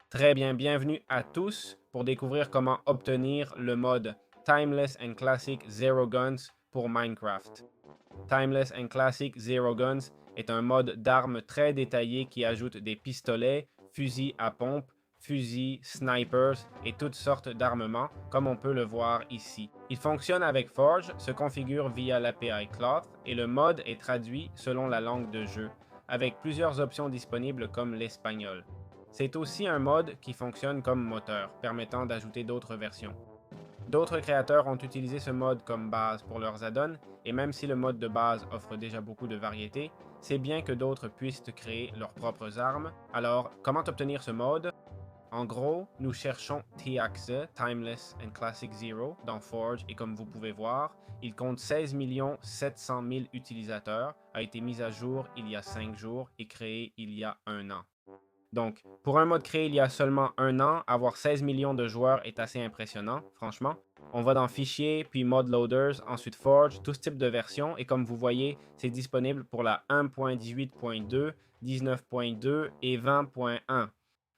Très bien, bienvenue à tous pour découvrir comment obtenir le mode Timeless and Classic Zero Guns pour Minecraft. Timeless and Classic Zero Guns est un mode d'armes très détaillé qui ajoute des pistolets, fusils à pompe, fusils, snipers et toutes sortes d'armements, comme on peut le voir ici. Il fonctionne avec Forge, se configure via l'API Cloth et le mode est traduit selon la langue de jeu, avec plusieurs options disponibles comme l'espagnol. C'est aussi un mode qui fonctionne comme moteur, permettant d'ajouter d'autres versions. D'autres créateurs ont utilisé ce mode comme base pour leurs add-ons, et même si le mode de base offre déjà beaucoup de variétés, c'est bien que d'autres puissent créer leurs propres armes. Alors, comment obtenir ce mode? En gros, nous cherchons TXE, Timeless and Classic Zero, dans Forge, et comme vous pouvez voir, il compte 16 700 000 utilisateurs, a été mis à jour il y a 5 jours et créé il y a un an. Donc, pour un mode créé il y a seulement un an, avoir 16 millions de joueurs est assez impressionnant, franchement. On va dans Fichier, puis Mod Loaders, ensuite Forge, tout ce type de version, et comme vous voyez, c'est disponible pour la 1.18.2, 19.2 et 20.1.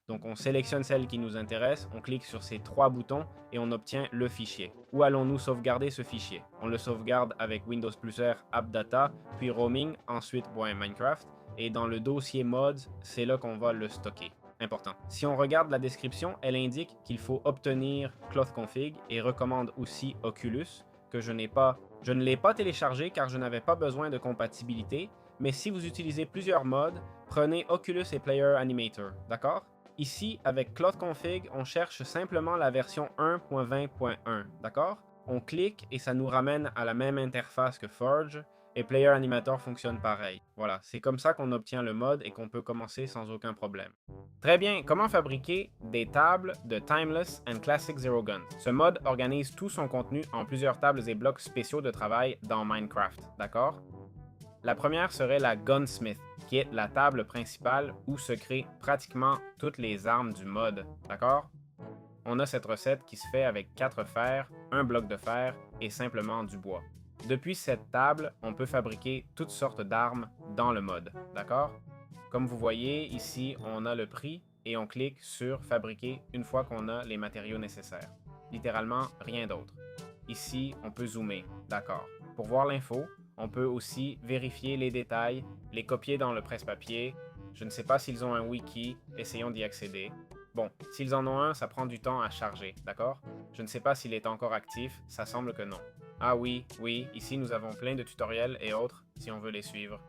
Donc, on sélectionne celle qui nous intéresse, on clique sur ces trois boutons et on obtient le fichier. Où allons-nous sauvegarder ce fichier? On le sauvegarde avec Windows Plus R AppData, puis Roaming, ensuite .minecraft. Et dans le dossier mods, c'est là qu'on va le stocker. Important. Si on regarde la description, elle indique qu'il faut obtenir ClothConfig et recommande aussi Oculus, que je ne l'ai pas téléchargé car je n'avais pas besoin de compatibilité, mais si vous utilisez plusieurs mods, prenez Oculus et Player Animator, d'accord? Ici, avec ClothConfig, on cherche simplement la version 1.20.1, d'accord? On clique et ça nous ramène à la même interface que Forge, et Player Animator fonctionne pareil. Voilà, c'est comme ça qu'on obtient le mode et qu'on peut commencer sans aucun problème. Très bien, comment fabriquer des tables de Timeless and Classic Zero Gun? Ce mode organise tout son contenu en plusieurs tables et blocs spéciaux de travail dans Minecraft, d'accord? La première serait la Gunsmith, qui est la table principale où se créent pratiquement toutes les armes du mode, d'accord? On a cette recette qui se fait avec 4 fers, un bloc de fer et simplement du bois. Depuis cette table, on peut fabriquer toutes sortes d'armes dans le mode, d'accord? Comme vous voyez, ici, on a le prix et on clique sur Fabriquer une fois qu'on a les matériaux nécessaires. Littéralement, rien d'autre. Ici, on peut zoomer, d'accord. Pour voir l'info, on peut aussi vérifier les détails, les copier dans le presse-papier. Je ne sais pas s'ils ont un wiki, essayons d'y accéder. Bon, s'ils en ont un, ça prend du temps à charger, d'accord? Je ne sais pas s'il est encore actif, ça semble que non. Ah oui, ici nous avons plein de tutoriels et autres si on veut les suivre.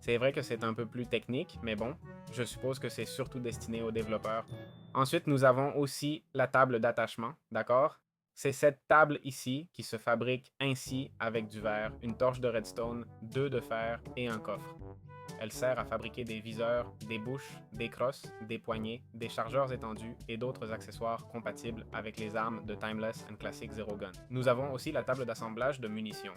C'est vrai que c'est un peu plus technique, mais bon, je suppose que c'est surtout destiné aux développeurs. Ensuite, nous avons aussi la table d'attachement, d'accord? C'est cette table ici qui se fabrique ainsi avec du verre, une torche de redstone, 2 de fer et un coffre. Elle sert à fabriquer des viseurs, des bouches, des crosses, des poignées, des chargeurs étendus et d'autres accessoires compatibles avec les armes de Timeless and Classic Zero Gun. Nous avons aussi la table d'assemblage de munitions,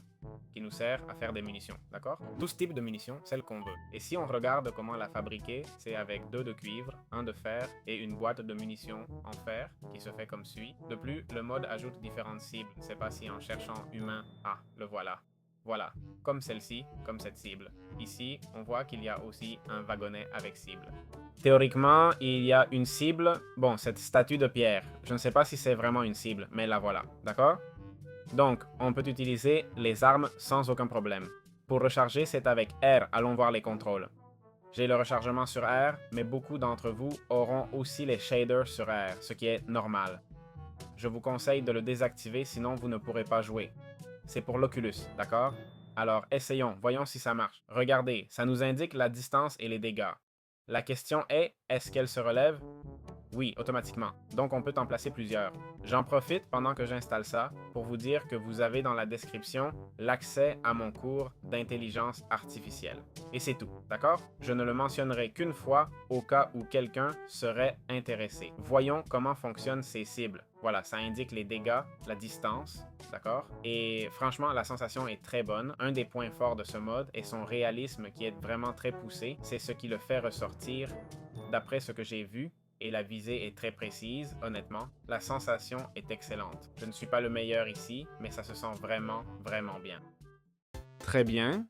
qui nous sert à faire des munitions, d'accord? Tout ce type de munitions, celle qu'on veut. Et si on regarde comment la fabriquer, c'est avec 2 de cuivre, 1 de fer et une boîte de munitions en fer qui se fait comme suit. De plus, le mode ajoute différentes cibles. Je ne sais pas si en cherchant humain, ah, le voilà. Voilà, comme celle-ci, comme cette cible. Ici, on voit qu'il y a aussi un wagonnet avec cible. Théoriquement, il y a une cible, bon, cette statue de pierre. Je ne sais pas si c'est vraiment une cible, mais la voilà, d'accord? Donc, on peut utiliser les armes sans aucun problème. Pour recharger, c'est avec R, allons voir les contrôles. J'ai le rechargement sur R, mais beaucoup d'entre vous auront aussi les shaders sur R, ce qui est normal. Je vous conseille de le désactiver, sinon vous ne pourrez pas jouer. C'est pour l'Oculus, d'accord? Alors, essayons, voyons si ça marche. Regardez, ça nous indique la distance et les dégâts. La question est-ce qu'elle se relève? Oui, automatiquement. Donc, on peut en placer plusieurs. J'en profite pendant que j'installe ça pour vous dire que vous avez dans la description l'accès à mon cours d'intelligence artificielle. Et c'est tout, d'accord? Je ne le mentionnerai qu'une fois au cas où quelqu'un serait intéressé. Voyons comment fonctionnent ces cibles. Voilà, ça indique les dégâts, la distance, d'accord? Et franchement, la sensation est très bonne. Un des points forts de ce mode est son réalisme qui est vraiment très poussé. C'est ce qui le fait ressortir d'après ce que j'ai vu. Et la visée est très précise, honnêtement. La sensation est excellente. Je ne suis pas le meilleur ici, mais ça se sent vraiment, vraiment bien. Très bien.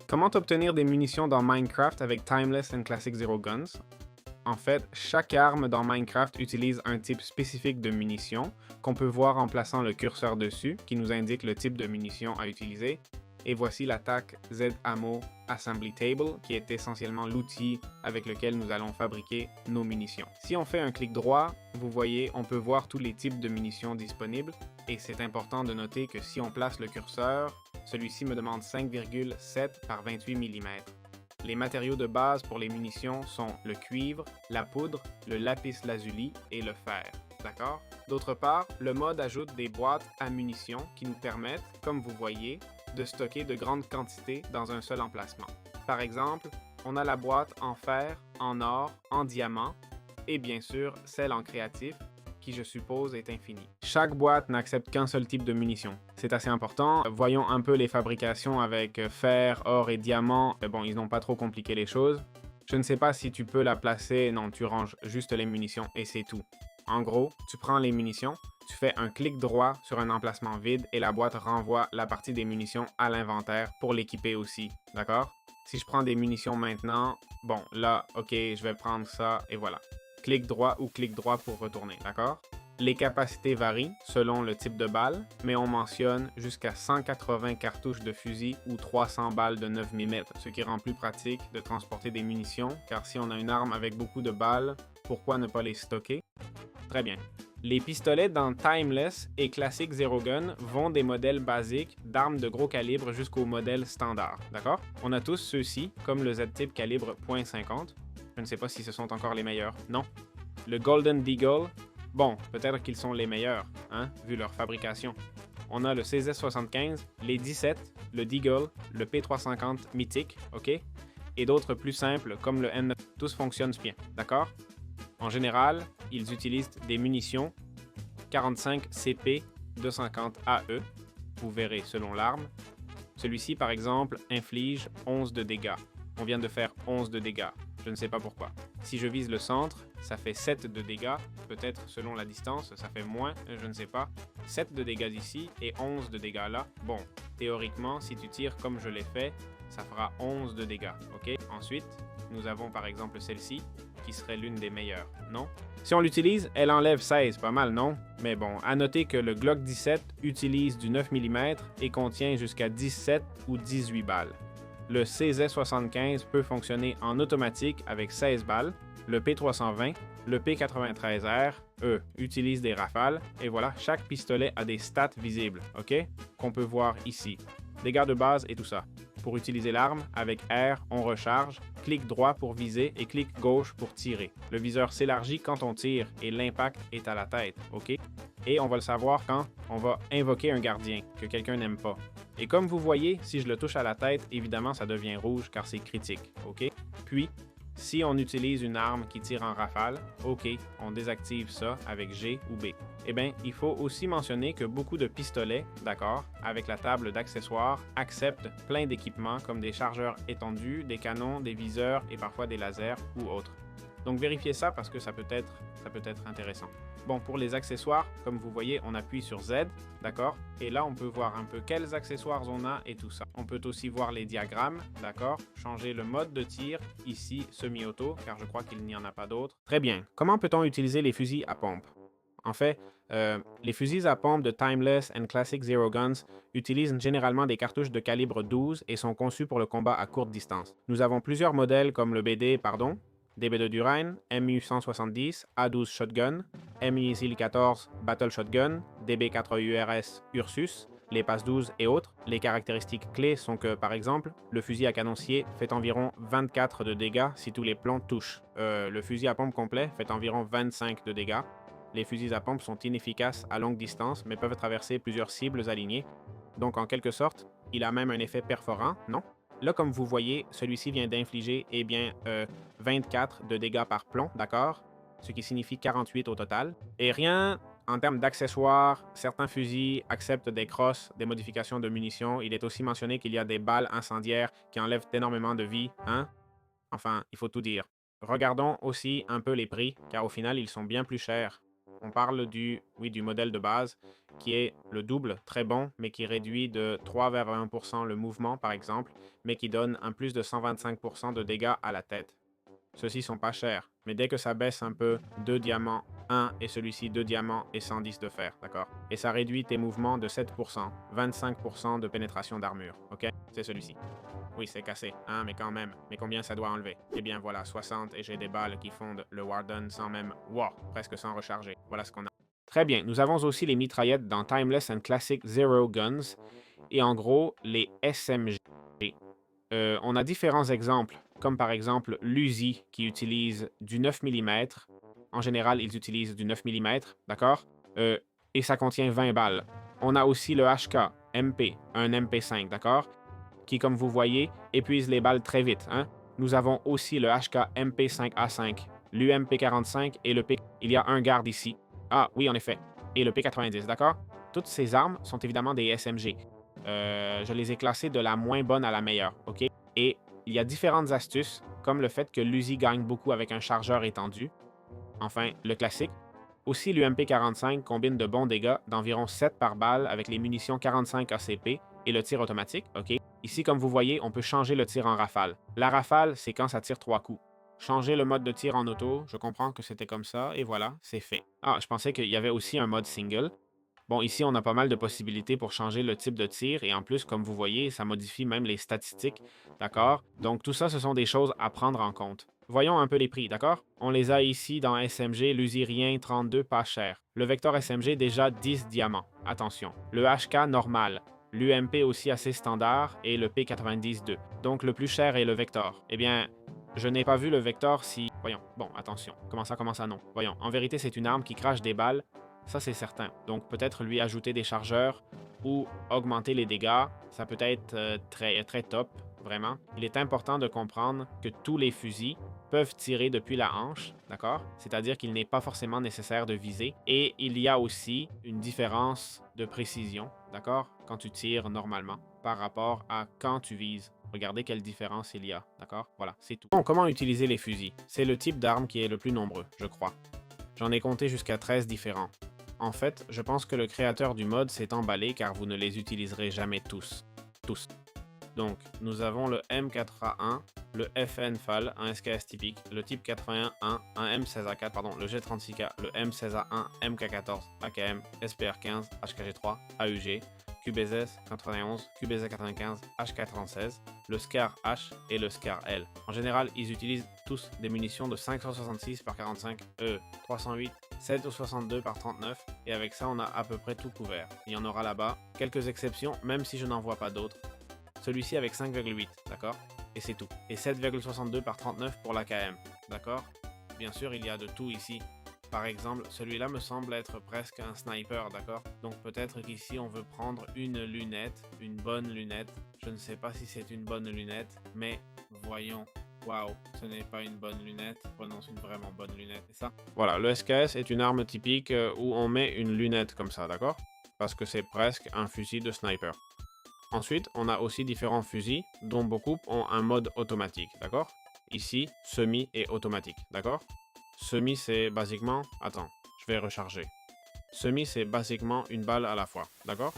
Comment obtenir des munitions dans Minecraft avec Timeless and Classic Zero Guns? En fait, chaque arme dans Minecraft utilise un type spécifique de munitions qu'on peut voir en plaçant le curseur dessus, qui nous indique le type de munitions à utiliser. Et voici l'attaque Z-Ammo Assembly Table, qui est essentiellement l'outil avec lequel nous allons fabriquer nos munitions. Si on fait un clic droit, vous voyez, on peut voir tous les types de munitions disponibles. Et c'est important de noter que si on place le curseur, celui-ci me demande 5,7 par 28 mm. Les matériaux de base pour les munitions sont le cuivre, la poudre, le lapis lazuli et le fer. D'accord? D'autre part, le mode ajoute des boîtes à munitions qui nous permettent, comme vous voyez, de stocker de grandes quantités dans un seul emplacement. Par exemple, on a la boîte en fer, en or, en diamant et bien sûr celle en créatif qui je suppose est infinie. Chaque boîte n'accepte qu'un seul type de munition. C'est assez important. Voyons un peu les fabrications avec fer, or et diamant. Bon, ils n'ont pas trop compliqué les choses. Je ne sais pas si tu peux la placer. Non, tu ranges juste les munitions et c'est tout. En gros, tu prends les munitions, tu fais un clic droit sur un emplacement vide et la boîte renvoie la partie des munitions à l'inventaire pour l'équiper aussi. D'accord? Si je prends des munitions maintenant, bon, là, ok, je vais prendre ça et voilà. Clic droit ou clic droit pour retourner, d'accord? Les capacités varient selon le type de balle, mais on mentionne jusqu'à 180 cartouches de fusil ou 300 balles de 9 mm, ce qui rend plus pratique de transporter des munitions, car si on a une arme avec beaucoup de balles, pourquoi ne pas les stocker? Très bien. Les pistolets dans Timeless et Classic Zero Gun vont des modèles basiques d'armes de gros calibre jusqu'au modèle standard, d'accord? On a tous ceux-ci, comme le Z-Type calibre .50. Je ne sais pas si ce sont encore les meilleurs. Non. Le Golden Deagle, bon, peut-être qu'ils sont les meilleurs, hein, vu leur fabrication. On a le CZ75, les 17, le Deagle, le P350 mythique, ok? Et d'autres plus simples, comme le M9. Tous fonctionnent bien, d'accord? En général, ils utilisent des munitions 45 CP 250 AE, vous verrez selon l'arme. Celui-ci, par exemple, inflige 11 de dégâts. On vient de faire 11 de dégâts. Je ne sais pas pourquoi. Si je vise le centre, ça fait 7 de dégâts. Peut-être selon la distance, ça fait moins, je ne sais pas. 7 de dégâts ici et 11 de dégâts là. Bon, théoriquement, si tu tires comme je l'ai fait, ça fera 11 de dégâts, ok? Ensuite, nous avons par exemple celle-ci, qui serait l'une des meilleures, non? Si on l'utilise, elle enlève 16, pas mal, non? Mais bon, à noter que le Glock 17 utilise du 9 mm et contient jusqu'à 17 ou 18 balles. Le CZ75 peut fonctionner en automatique avec 16 balles. Le P320, le P93R, eux, utilisent des rafales. Et voilà, chaque pistolet a des stats visibles, ok? Qu'on peut voir ici. Dégâts de base et tout ça. Pour utiliser l'arme, avec R, on recharge, clic droit pour viser et clic gauche pour tirer. Le viseur s'élargit quand on tire et l'impact est à la tête, ok? Et on va le savoir quand on va invoquer un gardien que quelqu'un n'aime pas. Et comme vous voyez, si je le touche à la tête, évidemment ça devient rouge car c'est critique, ok? Puis, si on utilise une arme qui tire en rafale, ok, on désactive ça avec G ou B. Eh bien, il faut aussi mentionner que beaucoup de pistolets, d'accord, avec la table d'accessoires, acceptent plein d'équipements comme des chargeurs étendus, des canons, des viseurs et parfois des lasers ou autres. Donc vérifiez ça parce que ça peut être intéressant. Bon, pour les accessoires, comme vous voyez, on appuie sur Z, d'accord? Et là, on peut voir un peu quels accessoires on a et tout ça. On peut aussi voir les diagrammes, d'accord? Changer le mode de tir, ici semi-auto, car je crois qu'il n'y en a pas d'autres. Très bien. Comment peut-on utiliser les fusils à pompe? En fait, les fusils à pompe de Timeless and Classic Zero Guns utilisent généralement des cartouches de calibre 12 et sont conçus pour le combat à courte distance. Nous avons plusieurs modèles comme le DB2 Durain, MU170, A12 Shotgun, MI14 Battle Shotgun, DB4URS Ursus, les PAS 12 et autres. Les caractéristiques clés sont que, par exemple, le fusil à canoncier fait environ 24 de dégâts si tous les plombs touchent. Le fusil à pompe complet fait environ 25 de dégâts. Les fusils à pompe sont inefficaces à longue distance, mais peuvent traverser plusieurs cibles alignées. Donc, en quelque sorte, il a même un effet perforant, non? Là, comme vous voyez, celui-ci vient d'infliger 24 de dégâts par plomb, d'accord? Ce qui signifie 48 au total. Et rien en termes d'accessoires, certains fusils acceptent des crosses, des modifications de munitions. Il est aussi mentionné qu'il y a des balles incendiaires qui enlèvent énormément de vie, hein? Enfin, il faut tout dire. Regardons aussi un peu les prix, car au final, ils sont bien plus chers. On parle du modèle de base, qui est le double, très bon, mais qui réduit de 3,1% le mouvement, par exemple, mais qui donne un plus de 125% de dégâts à la tête. Ceux-ci sont pas chers. Mais dès que ça baisse un peu, 2 diamants, 1 et celui-ci 2 diamants et 110 de fer, d'accord? Et ça réduit tes mouvements de 7%, 25% de pénétration d'armure, ok? C'est celui-ci. Oui, c'est cassé, hein, mais quand même. Mais combien ça doit enlever? Eh bien voilà, 60 et j'ai des balles qui fondent le Warden sans même... Wow, presque sans recharger. Voilà ce qu'on a. Très bien, nous avons aussi les mitraillettes dans Timeless and Classic Zero Guns et en gros les SMG. On a différents exemples, comme par exemple l'Uzi qui utilise du 9 mm. En général, ils utilisent du 9 mm, d'accord? Et ça contient 20 balles. On a aussi le HK MP, un MP5, d'accord? Qui, comme vous voyez, épuise les balles très vite. Hein? Nous avons aussi le HK MP5A5, l'UMP45 et le P. Il y a un garde ici. Ah oui, en effet. Et le P90, d'accord? Toutes ces armes sont évidemment des SMG. Je les ai classées de la moins bonne à la meilleure, ok? Et il y a différentes astuces, comme le fait que l'Uzi gagne beaucoup avec un chargeur étendu. Enfin, le classique. Aussi, l'UMP45 combine de bons dégâts d'environ 7 par balle avec les munitions 45 ACP et le tir automatique, ok? Ici, comme vous voyez, on peut changer le tir en rafale. La rafale, c'est quand ça tire 3 coups. Changer le mode de tir en auto, je comprends que c'était comme ça, et voilà, c'est fait. Ah, je pensais qu'il y avait aussi un mode single. Bon, ici, on a pas mal de possibilités pour changer le type de tir, et en plus, comme vous voyez, ça modifie même les statistiques, d'accord? Donc tout ça, ce sont des choses à prendre en compte. Voyons un peu les prix, d'accord? On les a ici dans SMG, l'Usirien 32 pas cher. Le Vector SMG déjà 10 diamants, attention. Le HK normal, l'UMP aussi assez standard et le P90-2. Donc le plus cher est le Vector. Eh bien, je n'ai pas vu le Vector si... Voyons, bon, attention. Comment ça, non? Voyons, en vérité, c'est une arme qui crache des balles, ça c'est certain. Donc peut-être lui ajouter des chargeurs ou augmenter les dégâts, ça peut être très top, vraiment. Il est important de comprendre que tous les fusils peuvent tirer depuis la hanche, d'accord? C'est-à-dire qu'il n'est pas forcément nécessaire de viser. Et il y a aussi une différence de précision, d'accord? Quand tu tires normalement par rapport à quand tu vises. Regardez quelle différence il y a, d'accord? Voilà, c'est tout. Bon, comment utiliser les fusils? C'est le type d'arme qui est le plus nombreux, je crois. J'en ai compté jusqu'à 13 différents. En fait, je pense que le créateur du mode s'est emballé car vous ne les utiliserez jamais tous. Tous. Donc, nous avons le M4A1, le FN FAL, un SKS typique, le type 81-1, un M16A4, pardon, le G36K, le M16A1, MK14, AKM, SPR15, HKG3, AUG, QBZ 91, QBZ 95, HK36, le SCAR H et le SCAR L. En général, ils utilisent tous des munitions de 566 par 45, 308, 7 ou 62 par 39, et avec ça, on a à peu près tout couvert. Il y en aura là-bas, quelques exceptions, même si je n'en vois pas d'autres. Celui-ci avec 5,8, d'accord? Et c'est tout. Et 7,62 par 39 pour l'AKM, d'accord? Bien sûr, il y a de tout ici. Par exemple, celui-là me semble être presque un sniper, d'accord? Donc peut-être qu'ici on veut prendre une lunette, une bonne lunette. Je ne sais pas si c'est une bonne lunette, mais voyons. Waouh, ce n'est pas une bonne lunette. Prenons une vraiment bonne lunette, c'est ça? Voilà, le SKS est une arme typique où on met une lunette comme ça, d'accord? Parce que c'est presque un fusil de sniper. Ensuite, on a aussi différents fusils, dont beaucoup ont un mode automatique, d'accord? Ici, semi et automatique, d'accord? Semi, c'est basiquement... Attends, je vais recharger. Semi, c'est basiquement une balle à la fois, d'accord?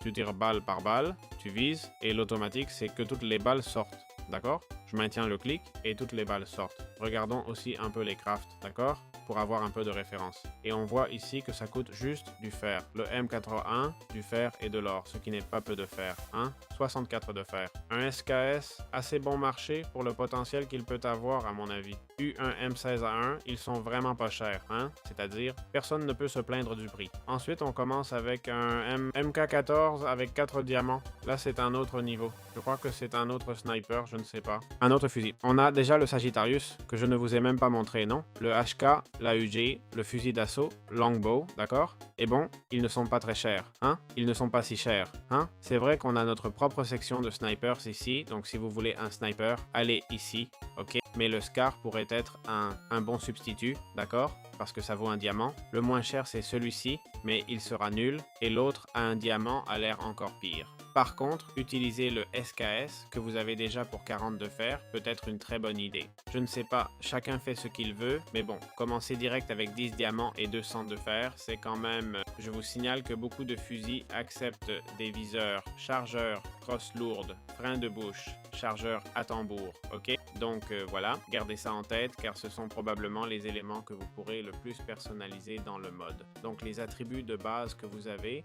Tu tires balle par balle, tu vises, et l'automatique, c'est que toutes les balles sortent, d'accord? Je maintiens le clic et toutes les balles sortent. Regardons aussi un peu les crafts, d'accord? Pour avoir un peu de référence. Et on voit ici que ça coûte juste du fer. Le M81, du fer et de l'or, ce qui n'est pas peu de fer, hein? 64 de fer. Un SKS, assez bon marché pour le potentiel qu'il peut avoir à mon avis. Un M16A1, ils sont vraiment pas chers, hein? C'est-à-dire, personne ne peut se plaindre du prix. Ensuite, on commence avec un MK14 avec 4 diamants. Là, c'est un autre niveau. Je crois que c'est un autre sniper, je ne sais pas. Un autre fusil. On a déjà le Sagittarius, que je ne vous ai même pas montré, non? Le HK, l'AUG, le fusil d'assaut, Longbow, d'accord? Et bon, ils ne sont pas très chers, hein? Ils ne sont pas si chers, hein? C'est vrai qu'on a notre propre section de snipers ici, donc si vous voulez un sniper, allez ici, ok? Mais le SCAR pourrait être un bon substitut, d'accord? Parce que ça vaut un diamant. Le moins cher, c'est celui-ci, mais il sera nul, et l'autre à un diamant a l'air encore pire. Par contre, utiliser le SKS, que vous avez déjà pour 40 de fer, peut être une très bonne idée. Je ne sais pas, chacun fait ce qu'il veut, mais bon, commencer direct avec 10 diamants et 200 de fer, c'est quand même... Je vous signale que beaucoup de fusils acceptent des viseurs, chargeurs, crosses lourdes, freins de bouche, chargeurs à tambour, ok? Donc voilà, gardez ça en tête car ce sont probablement les éléments que vous pourrez le plus personnaliser dans le mode. Donc les attributs de base que vous allez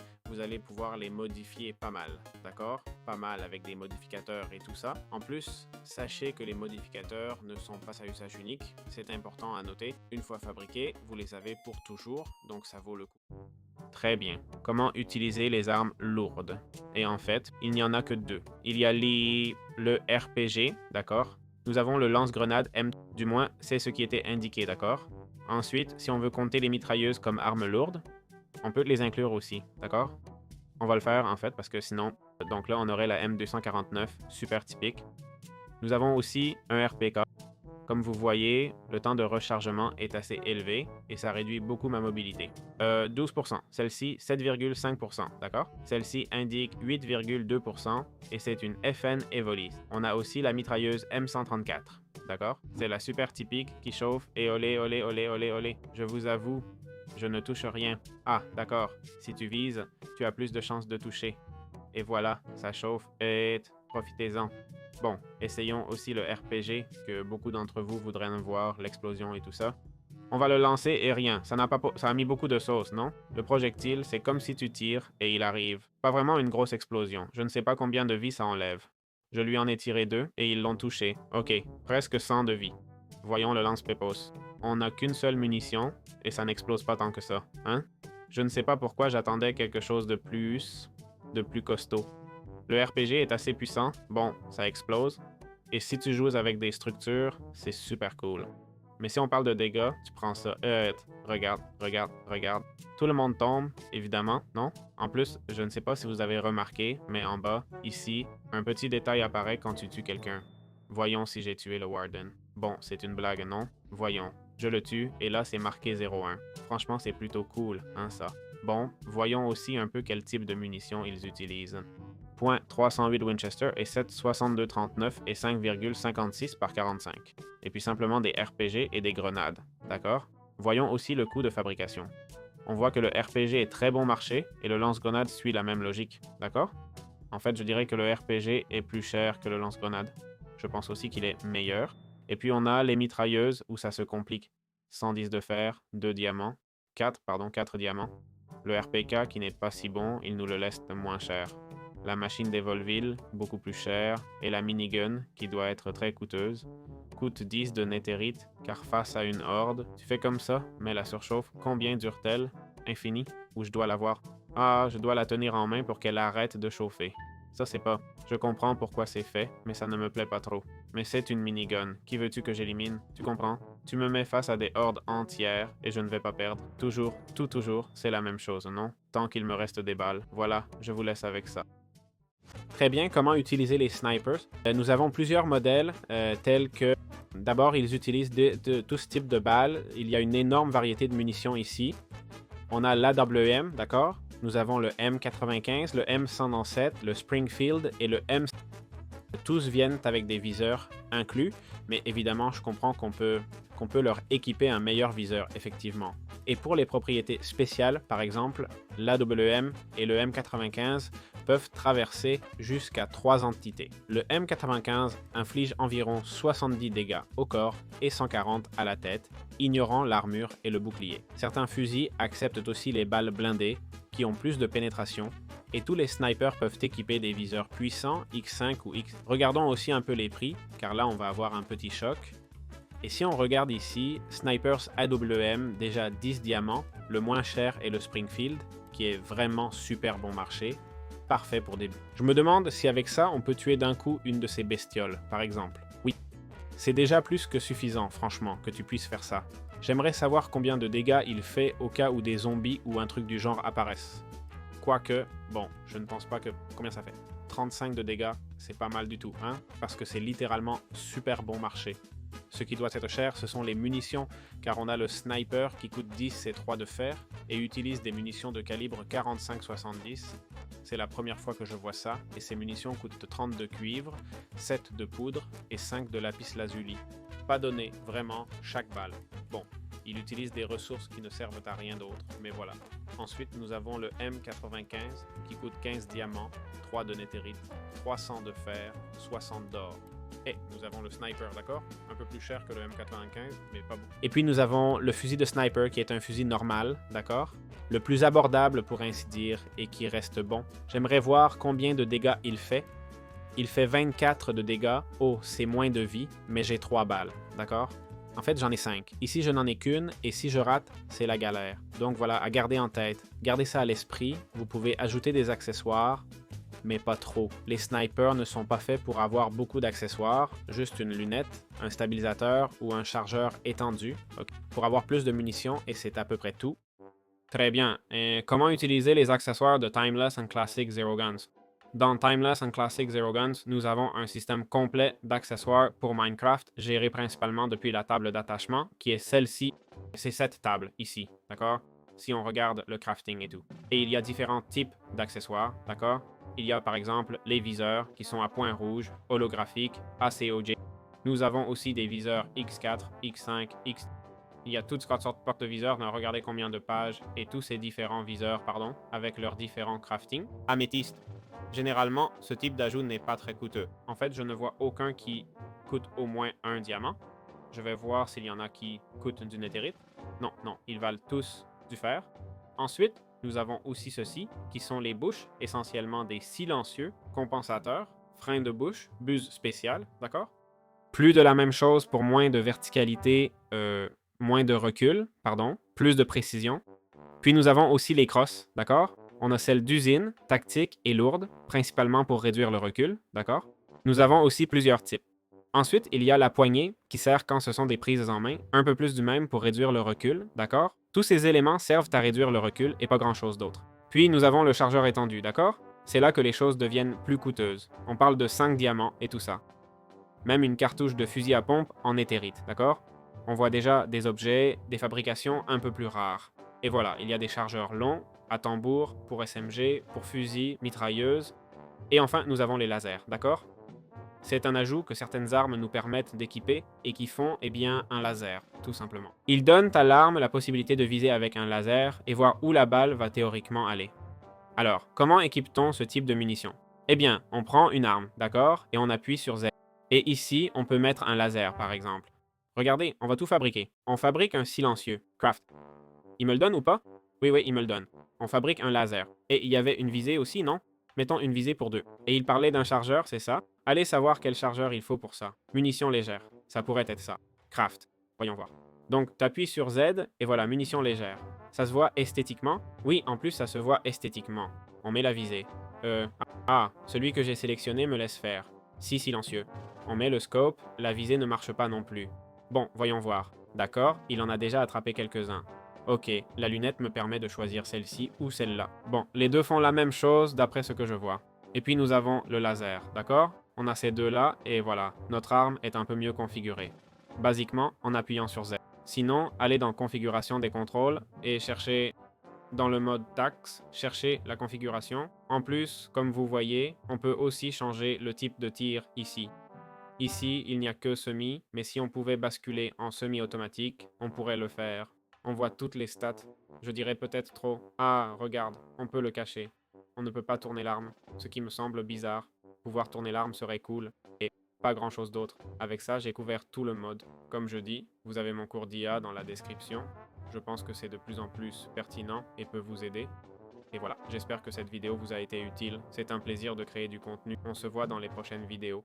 pouvoir les modifier pas mal, d'accord? Pas mal avec des modificateurs et tout ça. En plus, sachez que les modificateurs ne sont pas à usage unique, c'est important à noter. Une fois fabriqués, vous les avez pour toujours, donc ça vaut le coup. Très bien. Comment utiliser les armes lourdes? Et en fait, il n'y en a que deux. Il y a le RPG, d'accord? Nous avons le lance-grenade M, du moins c'est ce qui était indiqué, d'accord? Ensuite, si on veut compter les mitrailleuses comme armes lourdes, on peut les inclure aussi, d'accord? On va le faire en fait parce que sinon, donc là on aurait la M249, super typique. Nous avons aussi un RPK. Comme vous voyez, le temps de rechargement est assez élevé et ça réduit beaucoup ma mobilité. 12%, celle-ci 7,5%, d'accord? Celle-ci indique 8,2% et c'est une FN Evoli. On a aussi la mitrailleuse M134, d'accord? C'est la super typique qui chauffe et olé, olé, olé, olé, olé. Je vous avoue, je ne touche rien. Ah, d'accord, si tu vises, tu as plus de chances de toucher. Et voilà, ça chauffe et profitez-en. Bon, essayons aussi le RPG, que beaucoup d'entre vous voudraient en voir, l'explosion et tout ça. On va le lancer et rien, ça a mis beaucoup de sauce, non? Le projectile, c'est comme si tu tires et il arrive. Pas vraiment une grosse explosion, je ne sais pas combien de vie ça enlève. Je lui en ai tiré 2 et ils l'ont touché. Ok, presque 100 de vie. Voyons le lance-pépos. On n'a qu'une seule munition et ça n'explose pas tant que ça, hein? Je ne sais pas pourquoi j'attendais quelque chose de plus costaud. Le RPG est assez puissant, bon, ça explose, et si tu joues avec des structures, c'est super cool. Mais si on parle de dégâts, tu prends ça, regarde, regarde, regarde. Tout le monde tombe, évidemment, non? En plus, je ne sais pas si vous avez remarqué, mais en bas, ici, un petit détail apparaît quand tu tues quelqu'un. Voyons si j'ai tué le Warden. Bon, c'est une blague, non? Voyons. Je le tue, et là, c'est marqué 0-1. Franchement, c'est plutôt cool, hein, ça? Bon, voyons aussi un peu quel type de munitions ils utilisent. .308 Winchester et 7,62-39 et 5,56 par 45. Et puis simplement des RPG et des grenades, d'accord? Voyons aussi le coût de fabrication. On voit que le RPG est très bon marché et le lance-grenade suit la même logique, d'accord? En fait, je dirais que le RPG est plus cher que le lance-grenade. Je pense aussi qu'il est meilleur. Et puis on a les mitrailleuses où ça se complique. 110 de fer, 2 diamants, 4 diamants. Le RPK qui n'est pas si bon, il nous le laisse moins cher. La machine des Volville, beaucoup plus chère, et la minigun, qui doit être très coûteuse, coûte 10 de netherite, car face à une horde, tu fais comme ça, mais la surchauffe, combien dure-t-elle? Infini? Ou je dois l'avoir? Ah, je dois la tenir en main pour qu'elle arrête de chauffer. Ça c'est pas. Je comprends pourquoi c'est fait, mais ça ne me plaît pas trop. Mais c'est une minigun. Qui veux-tu que j'élimine? Tu comprends? Tu me mets face à des hordes entières et je ne vais pas perdre. Toujours, toujours, c'est la même chose, non? Tant qu'il me reste des balles. Voilà, je vous laisse avec ça. Très bien, comment utiliser les snipers? Nous avons plusieurs modèles tels que, d'abord, ils utilisent tout ce type de balles. Il y a une énorme variété de munitions ici. On a l'AWM, d'accord? Nous avons le M95, le M107, le Springfield et le M. Tous viennent avec des viseurs inclus, mais évidemment, je comprends qu'on peut leur équiper un meilleur viseur, effectivement. Et pour les propriétés spéciales, par exemple, l'AWM et le M95 peuvent traverser jusqu'à 3 entités. Le M95 inflige environ 70 dégâts au corps et 140 à la tête, ignorant l'armure et le bouclier. Certains fusils acceptent aussi les balles blindées, qui ont plus de pénétration, et tous les snipers peuvent équiper des viseurs puissants X5 ou X. Regardons aussi un peu les prix, car là on va avoir un petit choc. Et si on regarde ici, Snipers AWM, déjà 10 diamants, le moins cher est le Springfield, qui est vraiment super bon marché, parfait pour début. Je me demande si avec ça on peut tuer d'un coup une de ces bestioles, par exemple. Oui, c'est déjà plus que suffisant, franchement, que tu puisses faire ça. J'aimerais savoir combien de dégâts il fait au cas où des zombies ou un truc du genre apparaissent. Quoique, bon, je ne pense pas que... Combien ça fait? 35 de dégâts, c'est pas mal du tout, hein? Parce que c'est littéralement super bon marché. Ce qui doit être cher, ce sont les munitions, car on a le sniper qui coûte 10 et 3 de fer et utilise des munitions de calibre 45-70. C'est la première fois que je vois ça, et ces munitions coûtent 30 de cuivre, 7 de poudre et 5 de lapis lazuli. Pas donné, vraiment, chaque balle. Bon, il utilise des ressources qui ne servent à rien d'autre, mais voilà. Ensuite, nous avons le M95 qui coûte 15 diamants, 3 de netherite, 300 de fer, 60 d'or. Et nous avons le sniper, d'accord? Un peu plus cher que le M95, mais pas beaucoup. Et puis nous avons le fusil de sniper qui est un fusil normal, d'accord? Le plus abordable pour ainsi dire et qui reste bon. J'aimerais voir combien de dégâts il fait. Il fait 24 de dégâts. Oh, c'est moins de vie, mais j'ai 3 balles, d'accord? En fait, j'en ai 5. Ici, je n'en ai qu'une, et si je rate, c'est la galère. Donc voilà, à garder en tête. Gardez ça à l'esprit. Vous pouvez ajouter des accessoires, mais pas trop. Les snipers ne sont pas faits pour avoir beaucoup d'accessoires, juste une lunette, un stabilisateur ou un chargeur étendu, okay, pour avoir plus de munitions, et c'est à peu près tout. Très bien. Et comment utiliser les accessoires de Timeless and Classic Zero Guns? Dans Timeless and Classic Zero Guns, nous avons un système complet d'accessoires pour Minecraft, géré principalement depuis la table d'attachement, qui est celle-ci. C'est cette table ici, d'accord? Si on regarde le crafting et tout. Et il y a différents types d'accessoires, d'accord? Il y a par exemple les viseurs qui sont à point rouge, holographiques, ACOG. Nous avons aussi des viseurs X4, X5, X... Il y a toutes sortes de porte-viseurs, regardez combien de pages, et tous ces différents viseurs, pardon, avec leurs différents crafting. Améthyste. Généralement, ce type d'ajout n'est pas très coûteux. En fait, je ne vois aucun qui coûte au moins un diamant. Je vais voir s'il y en a qui coûtent du netherite. Non, non, ils valent tous du fer. Ensuite, nous avons aussi ceux-ci, qui sont les bouches, essentiellement des silencieux, compensateurs, freins de bouche, buse spéciale, d'accord? Plus de la même chose pour moins de verticalité, moins de recul, pardon, plus de précision. Puis nous avons aussi les crosses, d'accord? On a celle d'usine, tactique et lourde, principalement pour réduire le recul, d'accord? Nous avons aussi plusieurs types. Ensuite, il y a la poignée, qui sert quand ce sont des prises en main, un peu plus du même pour réduire le recul, d'accord? Tous ces éléments servent à réduire le recul et pas grand-chose d'autre. Puis nous avons le chargeur étendu, d'accord? C'est là que les choses deviennent plus coûteuses. On parle de 5 diamants et tout ça. Même une cartouche de fusil à pompe en éthérite, d'accord? On voit déjà des objets, des fabrications un peu plus rares. Et voilà, il y a des chargeurs longs, à tambour, pour SMG, pour fusil, mitrailleuse. Et enfin, nous avons les lasers, d'accord? C'est un ajout que certaines armes nous permettent d'équiper et qui font, eh bien, un laser, tout simplement. Ils donnent à l'arme la possibilité de viser avec un laser et voir où la balle va théoriquement aller. Alors, comment équipe-t-on ce type de munitions? Eh bien, on prend une arme, d'accord? Et on appuie sur Z. Et ici, on peut mettre un laser, par exemple. Regardez, on va tout fabriquer. On fabrique un silencieux, craft. Il me le donne ou pas? Oui, oui, il me le donne. On fabrique un laser. Et il y avait une visée aussi, non? Mettons une visée pour 2. Et il parlait d'un chargeur, c'est ça? Allez savoir quel chargeur il faut pour ça. Munitions légères. Ça pourrait être ça. Craft. Voyons voir. Donc, t'appuies sur Z, et voilà, munitions légères. Ça se voit esthétiquement? Oui, en plus, ça se voit esthétiquement. On met la visée. Ah, celui que j'ai sélectionné me laisse faire. Si silencieux. On met le scope, la visée ne marche pas non plus. Bon, voyons voir. D'accord, il en a déjà attrapé quelques-uns. Ok, la lunette me permet de choisir celle-ci ou celle-là. Bon, les deux font la même chose d'après ce que je vois. Et puis nous avons le laser, d'accord? On a ces deux-là et voilà, notre arme est un peu mieux configurée. Basiquement, en appuyant sur Z. Sinon, allez dans Configuration des contrôles et cherchez dans le mode Tax, cherchez la configuration. En plus, comme vous voyez, on peut aussi changer le type de tir ici. Ici, il n'y a que semi, mais si on pouvait basculer en semi-automatique, on pourrait le faire. On voit toutes les stats. Je dirais peut-être trop. Ah, regarde, on peut le cacher. On ne peut pas tourner l'arme, ce qui me semble bizarre. Pouvoir tourner l'arme serait cool, et pas grand-chose d'autre. Avec ça, j'ai couvert tout le mode. Comme je dis, vous avez mon cours d'IA dans la description. Je pense que c'est de plus en plus pertinent et peut vous aider. Et voilà, j'espère que cette vidéo vous a été utile. C'est un plaisir de créer du contenu. On se voit dans les prochaines vidéos.